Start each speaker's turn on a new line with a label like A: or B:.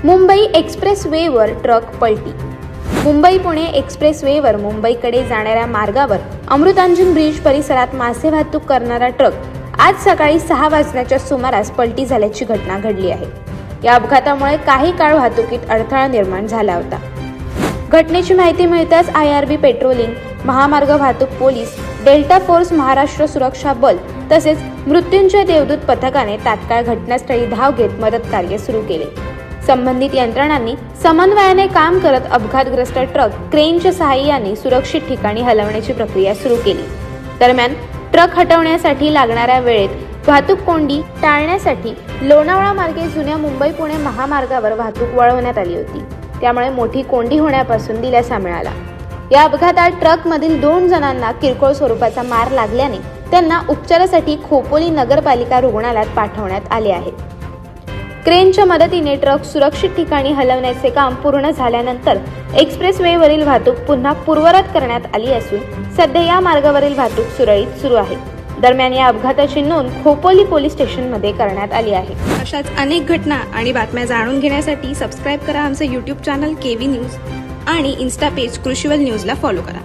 A: Mumbai एक्सप्रेसवेवर truck पलटी। मुंबई पुणे एक्सप्रेसवेवर मुंबईकडे जाणाऱ्या मार्गावर अमृतांजन ब्रिज परिसरात मासे वाहतूक करणारा ट्रक आज सकाळी 6 वाजण्याच्या सुमारास पलटी झाल्याची घटना घडली आहे। या अपघातामुळे काही काळ वाहतुकीत अडथळा निर्माण झाला होता। घटनेची माहिती मिळताच IRB पेट्रोलिंग, महामार्ग वाहतूक पोलीस, डेल्टा फोर्स, महाराष्ट्र सुरक्षा बल तसेच मृत्युंजय देवदूत पथकाने तात्काळ घटनास्थळी धाव घेत मदत कार्य सुरू केले। संबंधित यंत्रणांनी समन्वयाने काम करत अपघातग्रस्त ट्रक क्रेनच्या सहाय्याने सुरक्षित ठिकाणी हलवण्याची प्रक्रिया सुरू केली। दरम्यान ट्रक हटवण्यासाठी लागणाऱ्या वेळेत वाहतूक कोंडी टाळण्यासाठी लोणावळा मार्गे जुन्या मुंबई पुणे महामार्गावर वाहतूक वळवण्यात आली होती। त्यामुळे मोठी कोंडी होण्यापासून दिलासा मिळाला। या अपघातात ट्रकमधील 2 जणांना किरकोळ स्वरूपाचा मार लागल्याने त्यांना उपचारासाठी खोपोली नगरपालिका रुग्णालयात पाठवण्यात आले आहे। क्रेनच्या मदतीने ट्रक सुरक्षित ठिकाणी हलवण्याचे काम पूर्ण झाल्यानंतर एक्सप्रेसवेवरील वाहतूक पुन्हा पूर्ववत करण्यात आली असून सध्या या मार्गावरील वाहतूक सुरळीत सुरू आहे। दरम्यान या अपघाताची नोंद खोपोली पोलीस स्टेशनमध्ये करण्यात आली आहे।
B: अशाच अनेक घटना आणि बातम्या जाणून घेण्यासाठी सबस्क्राईब करा आमचे YouTube चॅनल KV न्यूज आणि इन्स्टा पेज कृषीवल न्यूजला फॉलो करा।